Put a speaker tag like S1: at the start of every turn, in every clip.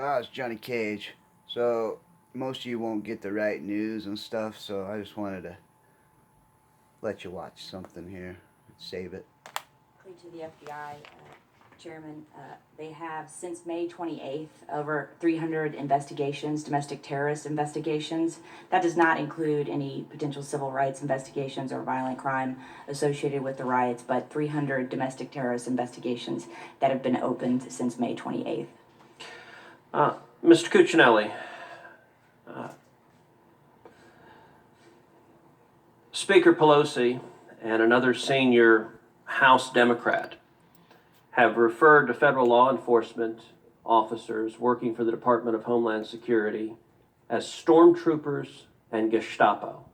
S1: It's Johnny Cage. So, most of you won't get the right news and stuff, so I just wanted to let you watch something here. Save it.
S2: According to the FBI, Chairman, they have, since May 28th, over 300 investigations, domestic terrorist investigations. That does not include any potential civil rights investigations or violent crime associated with the riots, but 300 domestic terrorist investigations that have been opened since May 28th.
S3: Mr. Cuccinelli, Speaker Pelosi and another senior House Democrat have referred to federal law enforcement officers working for the Department of Homeland Security as stormtroopers and Gestapo.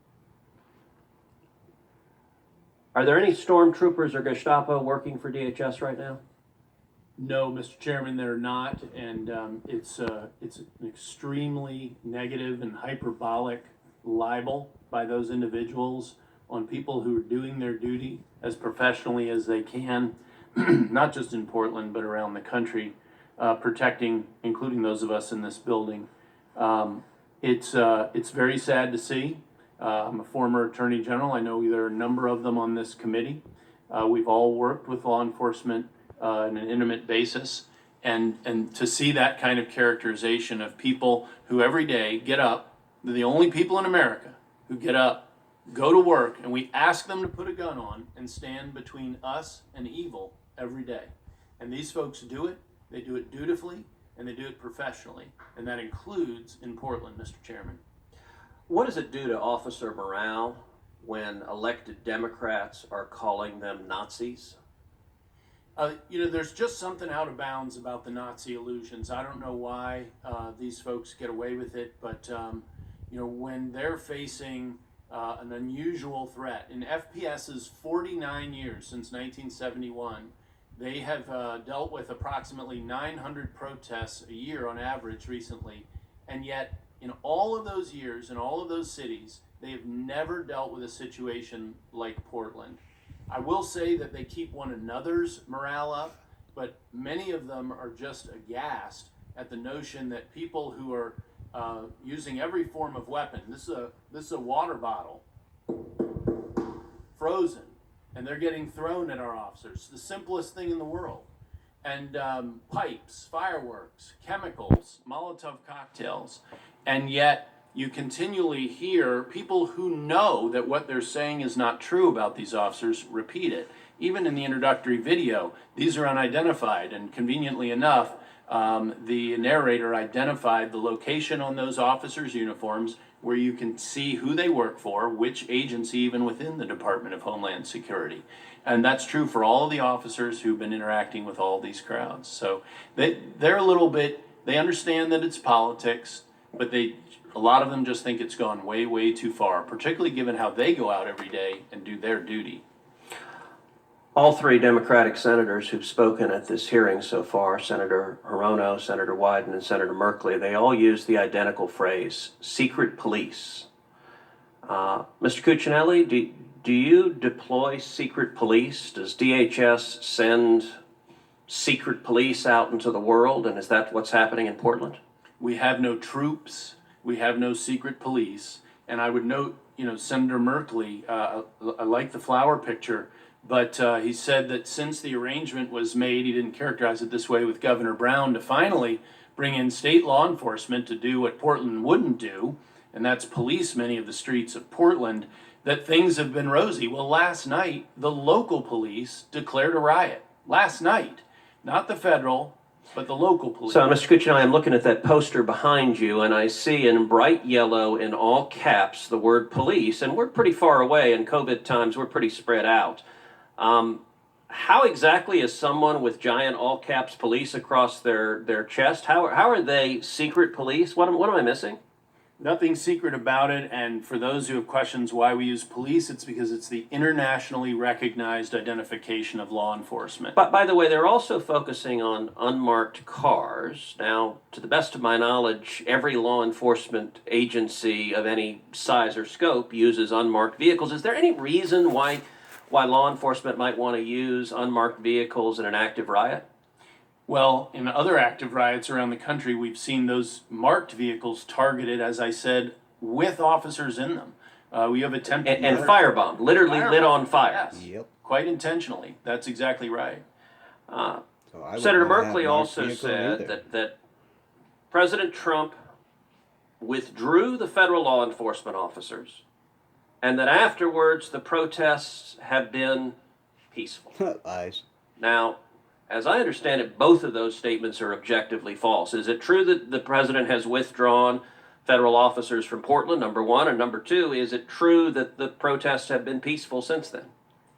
S3: Are there any stormtroopers or Gestapo working for DHS right now?
S4: No, Mr. Chairman, they're not, and it's an extremely negative and hyperbolic libel by those individuals on people who are doing their duty as professionally as they can, not just in Portland, but around the country, protecting, including those of us in this building. It's very sad to see. I'm a former Attorney General. I know there are a number of them on this committee. We've all worked with law enforcement on an intimate basis, and to see that kind of characterization of people who every day get up, they're the only people in America who get up, go to work, and we ask them to put a gun on and stand between us and evil every day. And these folks do it, they do it dutifully, and they do it professionally, and that includes in Portland, Mr. Chairman.
S3: What does it do to officer morale when elected Democrats are calling them Nazis?
S4: There's just something out of bounds about the Nazi illusions. I don't know why these folks get away with it, but when they're facing an unusual threat, in FPS's 49 years since 1971, they have dealt with approximately 900 protests a year on average recently, and yet in all of those years, in all of those cities, they have never dealt with a situation like Portland. I will say that they keep one another's morale up, but many of them are just aghast at the notion that people who are using every form of weapon, this is a water bottle, frozen, and they're getting thrown at our officers, the simplest thing in the world. And pipes, fireworks, chemicals, Molotov cocktails, and yet you continually hear people who know that what they're saying is not true about these officers repeat it. Even in the introductory video, these are unidentified, and conveniently enough, the narrator identified the location on those officers' uniforms where you can see who they work for, which agency even within the Department of Homeland Security. And that's true for all of the officers who've been interacting with all these crowds. So they're a little bit, they understand that it's politics, but a lot of them just think it's gone way, way too far, particularly given how they go out every day and do their duty.
S3: All three Democratic senators who've spoken at this hearing so far, Senator Hirono, Senator Wyden, and Senator Merkley, they all use the identical phrase, secret police. Mr. Cuccinelli, do you deploy secret police? Does DHS send secret police out into the world, and is that what's happening in Portland?
S4: We have no troops, we have no secret police, and I would note, Senator Merkley, I like the flower picture, but he said that since the arrangement was made, he didn't characterize it this way, with Governor Brown to finally bring in state law enforcement to do what Portland wouldn't do, and that's police many of the streets of Portland, that things have been rosy. Well, last night, the local police declared a riot. Last night. Not the federal, but the local police.
S3: So, Mr. Cuccinelli, I'm looking at that poster behind you, and I see in bright yellow, in all caps, the word police, and we're pretty far away. In COVID times, we're pretty spread out. How exactly is someone with giant all caps police across their chest, how are they secret police? What am I missing?
S4: Nothing secret about it, and for those who have questions why we use police, it's because it's the internationally recognized identification of law enforcement.
S3: But by the way, they're also focusing on unmarked cars. Now, to the best of my knowledge, every law enforcement agency of any size or scope uses unmarked vehicles. Is there any reason why law enforcement might want to use unmarked vehicles in an active riot?
S4: Well, in other active riots around the country, we've seen those marked vehicles targeted, as I said, with officers in them. We have attempted
S3: And
S4: murder.
S3: firebombed, literally lit on fire.
S4: Yes,
S1: Yep.
S4: quite intentionally. That's exactly right.
S1: So I wouldn't
S3: Senator
S1: wanna have
S3: Merkley
S1: marked
S3: also
S1: vehicles
S3: said
S1: either.
S3: that President Trump withdrew the federal law enforcement officers, and that afterwards the protests have been peaceful.
S1: Lies.
S3: Now, as I understand it, both of those statements are objectively false. Is it true that the president has withdrawn federal officers from Portland, number one? And number two, is it true that the protests have been peaceful since then?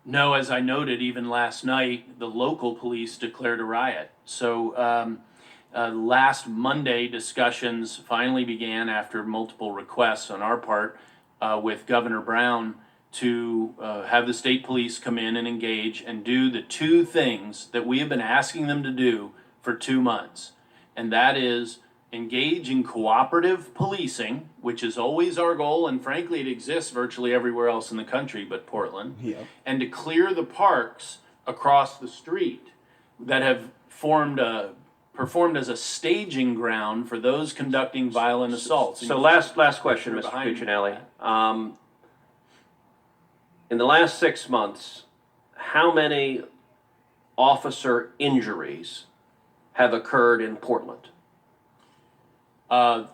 S4: No, as I noted, even last night, the local police declared a riot. So last Monday, discussions finally began after multiple requests on our part with Governor Brown to have the state police come in and engage and do the two things that we have been asking them to do for 2 months. And that is engage in cooperative policing, which is always our goal, and frankly, it exists virtually everywhere else in the country but Portland,
S1: Yep.
S4: and to clear the parks across the street that have performed as a staging ground for those conducting violent assaults.
S3: So last question, Mr.
S4: Behind me.
S3: Cuccinelli. In the last 6 months, how many officer injuries have occurred in Portland?
S4: The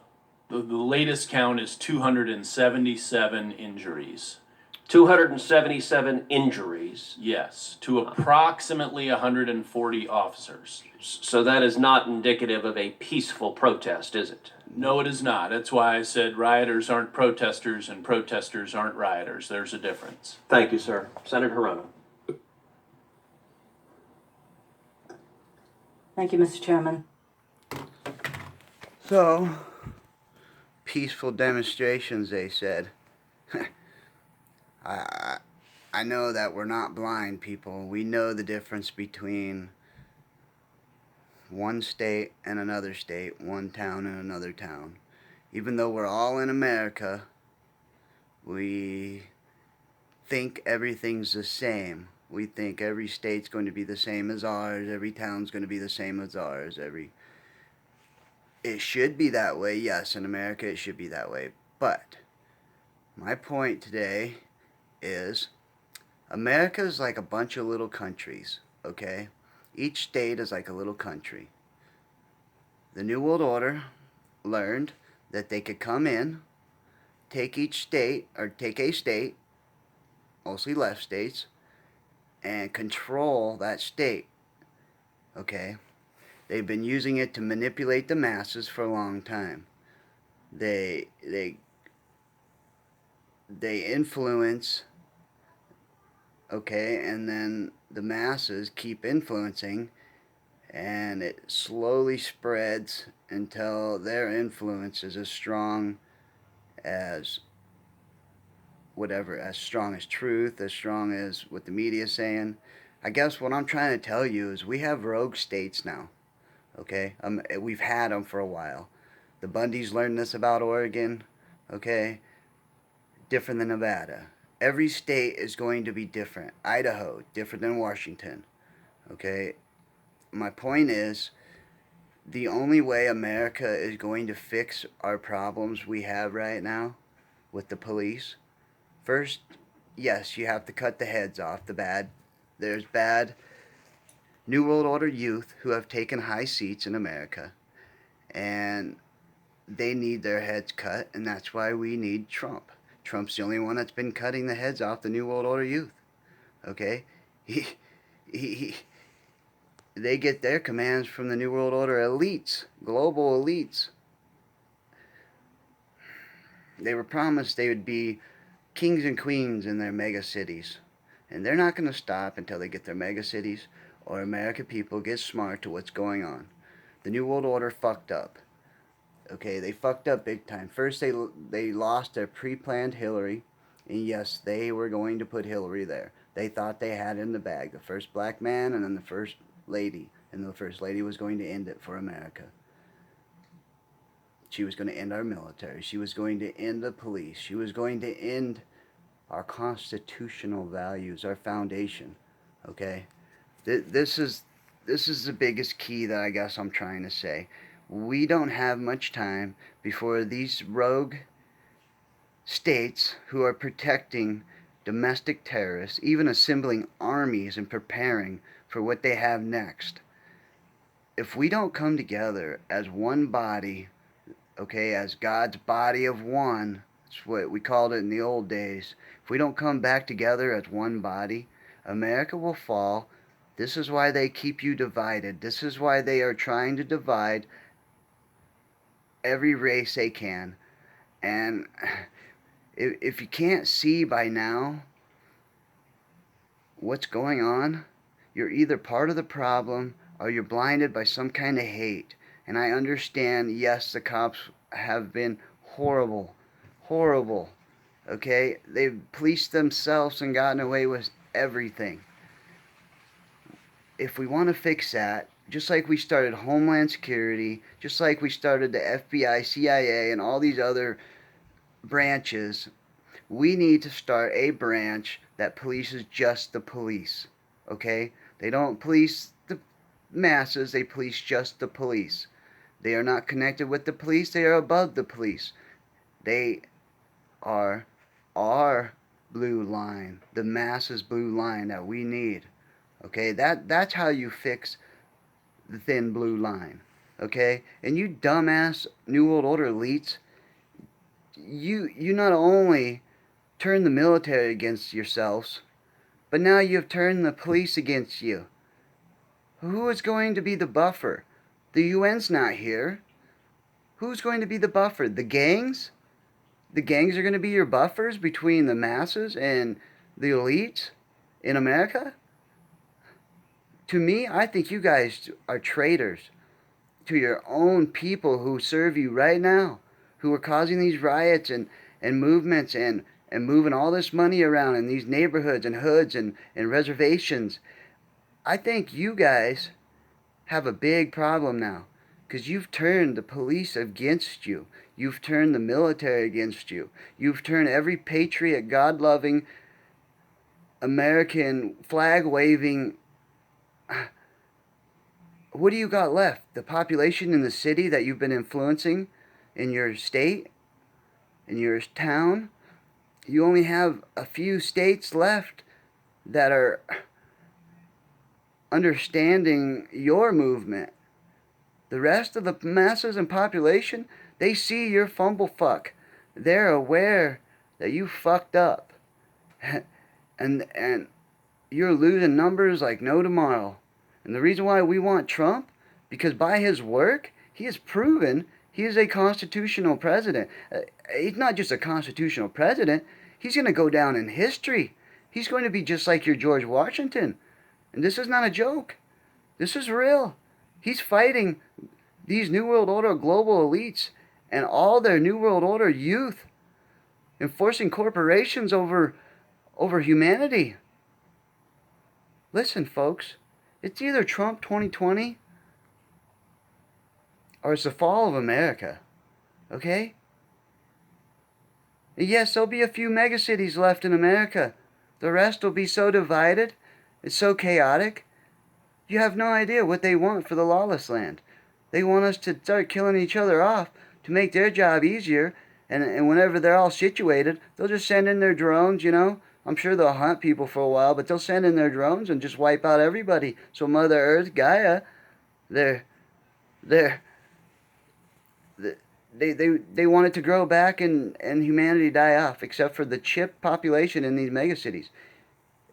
S4: latest count is 277 injuries.
S3: 277 injuries.
S4: Yes, to approximately 140 officers.
S3: So that is not indicative of a peaceful protest, is it?
S4: No, it is not. That's why I said rioters aren't protesters and protesters aren't rioters. There's a difference.
S3: Thank you, sir. Senator Hirono.
S2: Thank you, Mr. Chairman.
S1: So, peaceful demonstrations, they said. I know that we're not blind people. We know the difference between one state and another state, one town and another town. Even though we're all in America, we think everything's the same. We think every state's going to be the same as ours, every town's going to be the same as ours, It should be that way, yes, in America it should be that way. But my point today is America is like a bunch of little countries, okay? Each state is like a little country. The New World Order learned that they could come in, take each state, or take a state, mostly left states, and control that state, okay? They've been using it to manipulate the masses for a long time. They influence, okay, and then the masses keep influencing, and it slowly spreads until their influence is as strong as whatever, as strong as truth, as strong as what the media is saying. I guess what I'm trying to tell you is we have rogue states now, okay? We've had them for a while. The Bundys learned this about Oregon, okay? Different than Nevada. Every state is going to be different. Idaho, different than Washington, okay? My point is, the only way America is going to fix our problems we have right now with the police, first, yes, you have to cut the heads off there's bad New World Order youth who have taken high seats in America, and they need their heads cut, and that's why we need Trump. Trump's the only one that's been cutting the heads off the New World Order youth, okay? They get their commands from the New World Order elites, global elites. They were promised they would be kings and queens in their mega cities. And they're not going to stop until they get their mega cities or American people get smart to what's going on. The New World Order fucked up. Okay, they fucked up big time. First, they lost their pre-planned Hillary. And yes, they were going to put Hillary there. They thought they had it in the bag. The first black man and then the first lady. And the first lady was going to end it for America. She was going to end our military. She was going to end the police. She was going to end our constitutional values, our foundation. Okay? This is this is the biggest key that I guess I'm trying to say. We don't have much time before these rogue states who are protecting domestic terrorists, even assembling armies and preparing for what they have next. If we don't come together as one body, okay, as God's body of one, that's what we called it in the old days. If we don't come back together as one body, America will fall. This is why they keep you divided. This is why they are trying to divide every race they can. And if you can't see by now what's going on, you're either part of the problem or you're blinded by some kind of hate. And I understand, yes, the cops have been horrible, horrible. Okay? They've policed themselves and gotten away with everything. If we want to fix that, just like we started Homeland Security, just like we started the FBI, CIA, and all these other branches, we need to start a branch that polices just the police. Okay? They don't police the masses, they police just the police. They are not connected with the police, they are above the police. They are our blue line, the masses' blue line that we need. Okay? That's how you fix the thin blue line. Okay? And you dumbass New World Order elites, you not only turn the military against yourselves, but now you've turned the police against you. Who is going to be the buffer? The UN's not here. Who's going to be the buffer? The gangs? The gangs are going to be your buffers between the masses and the elites in America? To me, I think you guys are traitors to your own people who serve you right now, who are causing these riots and movements and moving all this money around in these neighborhoods and hoods and reservations. I think you guys have a big problem now because you've turned the police against you. You've turned the military against you. You've turned every patriot, God-loving, American flag-waving. What do you got left? The population in the city that you've been influencing in your state, in your town? You only have a few states left that are understanding your movement. The rest of the masses and population, they see your fumblefuck. They're aware that you fucked up. and you're losing numbers like no tomorrow. And the reason why we want Trump, because by his work, he has proven he is a constitutional president. He's not just a constitutional president, he's going to go down in history. He's going to be just like your George Washington. And this is not a joke. This is real. He's fighting these New World Order global elites and all their New World Order youth, enforcing corporations over humanity. Listen, folks, it's either Trump 2020 or it's the fall of America. Okay? And yes, there'll be a few megacities left in America. The rest will be so divided, it's so chaotic. You have no idea what they want for the lawless land. They want us to start killing each other off to make their job easier. And whenever they're all situated, they'll just send in their drones, you know. I'm sure they'll hunt people for a while, but they'll send in their drones and just wipe out everybody. So Mother Earth, Gaia, they want it to grow back and humanity die off, except for the chip population in these megacities.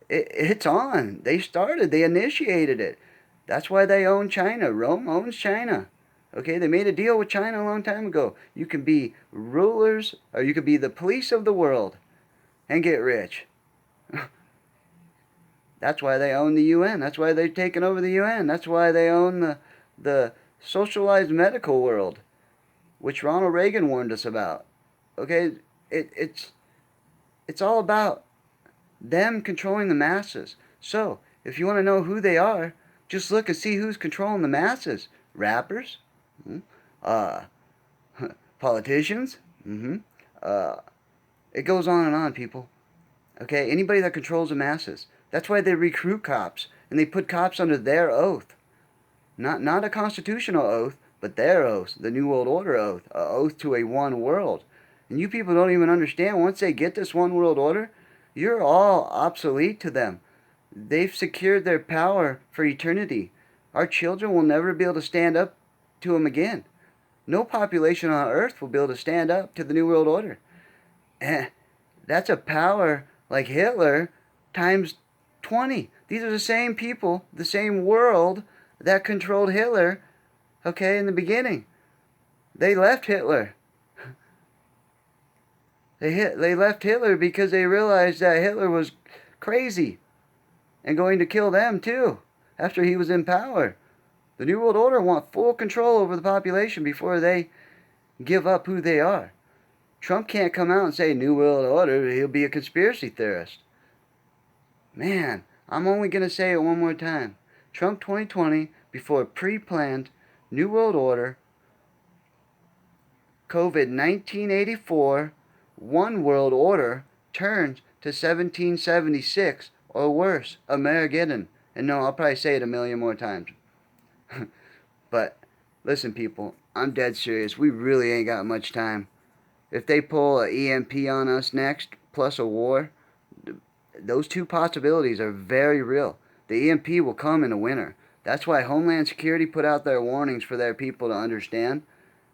S1: It's on. They started. They initiated it. That's why they own China. Rome owns China. Okay, they made a deal with China a long time ago. You can be rulers, or you can be the police of the world and get rich. That's why they own the UN. That's why they've taken over the UN. That's why they own the socialized medical world, which Ronald Reagan warned us about. Okay, it's all about them controlling the masses. So, if you want to know who they are, just look and see who's controlling the masses. Rappers, politicians, it goes on, people. Okay, anybody that controls the masses. That's why they recruit cops, and they put cops under their oath. Not a constitutional oath, but their oath, the New World Order oath, a oath to a one world. And you people don't even understand, once they get this one world order, you're all obsolete to them. They've secured their power for eternity. Our children will never be able to stand up to them again. No population on earth will be able to stand up to the New World Order. And that's a power like Hitler times 20. These are the same people, the same world that controlled Hitler, okay, in the beginning. They left Hitler. They left Hitler because they realized that Hitler was crazy and going to kill them too after he was in power. The New World Order want full control over the population before they give up who they are. Trump can't come out and say New World Order. He'll be a conspiracy theorist. Man, I'm only going to say it one more time. Trump 2020, before pre-planned New World Order, COVID 1984, One World Order turns to 1776 or worse, AMERIGEDDON. And no, I'll probably say it a million more times. But listen, people, I'm dead serious. We really ain't got much time. If they pull an EMP on us next, plus a war, those two possibilities are very real. The EMP will come in the winter. That's why Homeland Security put out their warnings for their people to understand.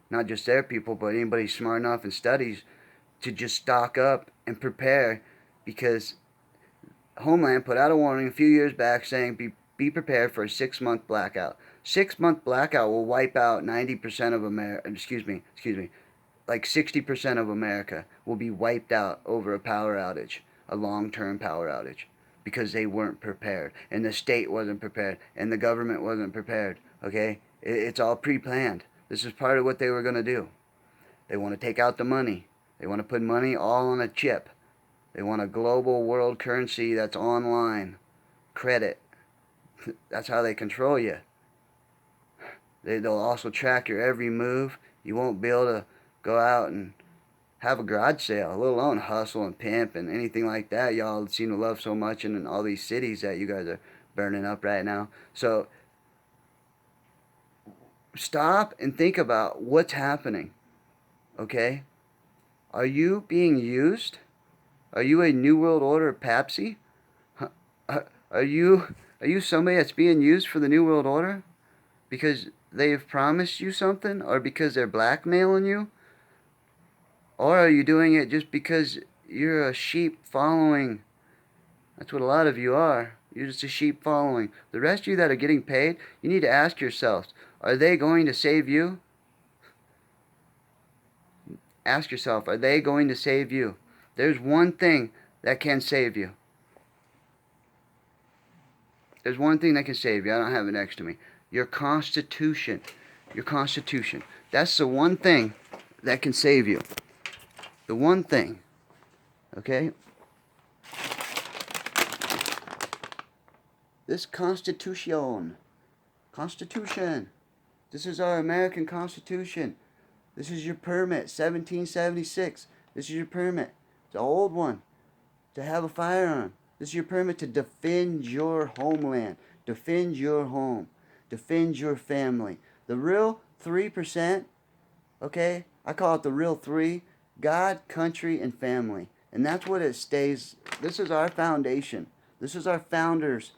S1: Not just their people, but anybody smart enough and studies to just stock up and prepare, because Homeland put out a warning a few years back saying be prepared for a 6-month blackout. 6-month blackout will wipe out 90% of America. Excuse me. Like 60% of America will be wiped out over a power outage, a long-term power outage, because they weren't prepared, and the state wasn't prepared, and the government wasn't prepared. Okay, it's all pre-planned. This is part of what they were going to do. They want to take out the money. They want to put money all on a chip. They want a global world currency that's online. Credit. That's how they control you. They'll also track your every move. You won't be able to go out and have a garage sale, let alone hustle and pimp and anything like that y'all seem to love so much in all these cities that you guys are burning up right now. So stop and think about what's happening, okay? Are you being used? Are you a New World Order Pepsi? Are you somebody that's being used for the New World Order because they've promised you something, or because they're blackmailing you? Or are you doing it just because you're a sheep following? That's what a lot of you are. You're just a sheep following. The rest of you that are getting paid, you need to ask yourselves, are they going to save you? Ask yourself, are they going to save you? There's one thing that can save you. There's one thing that can save you. I don't have it next to me. Your Constitution. Your Constitution. That's the one thing that can save you. The one thing. Okay? This Constitution. Constitution. This is our American Constitution. This is your permit, 1776. This is your permit. It's an old one. To have a firearm. This is your permit to defend your homeland. Defend your home. Defend your family. The real 3%, okay? I call it the real 3. God, country, and family. And that's what it stays. This is our foundation. This is our founders'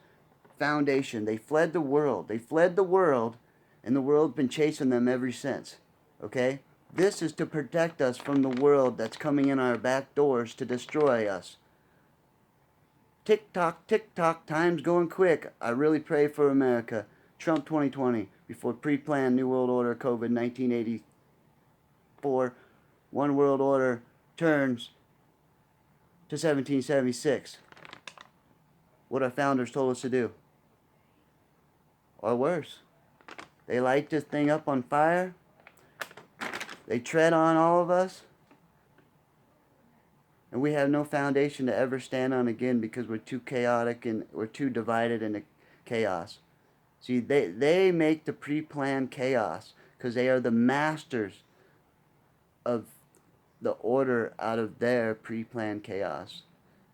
S1: foundation. They fled the world. They fled the world, and the world's been chasing them ever since. Okay? This is to protect us from the world that's coming in our back doors to destroy us. Tick tock, time's going quick. I really pray for America. Trump 2020, before pre-planned New World Order, COVID 1984, One World Order turns to 1776. What our founders told us to do. Or worse. They light this thing up on fire. They tread on all of us. And we have no foundation to ever stand on again because we're too chaotic and we're too divided into chaos. See, they make the pre-planned chaos because they are the masters of the order out of their pre-planned chaos.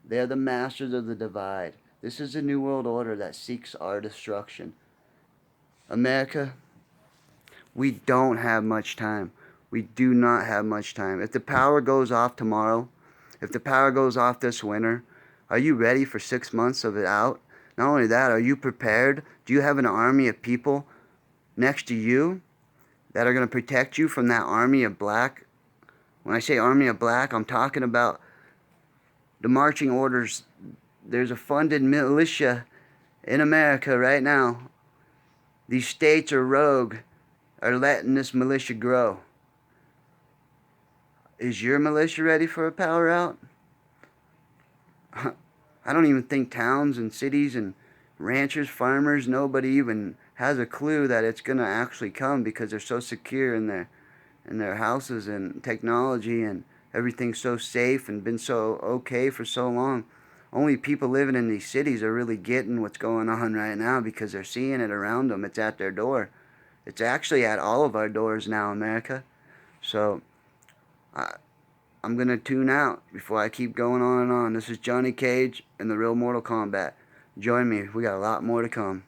S1: They're the masters of the divide. This is a New World Order that seeks our destruction. America, we don't have much time. We do not have much time. If the power goes off tomorrow, if the power goes off this winter, are you ready for 6 months of it out? Not only that, are you prepared? Do you have an army of people next to you that are going to protect you from that army of black? When I say army of black, I'm talking about the marching orders. There's a funded militia in America right now. These states are rogue, are letting this militia grow. Is your militia ready for a power out? I don't even think towns and cities and ranchers, farmers, nobody even has a clue that it's going to actually come because they're so secure in their houses and technology, and everything's so safe and been so okay for so long. Only people living in these cities are really getting what's going on right now because they're seeing it around them. It's at their door. It's actually at all of our doors now, America. So I'm going to tune out before I keep going on and on. This is Johnny Cage and the Real Mortal Kombat. Join me. We got a lot more to come.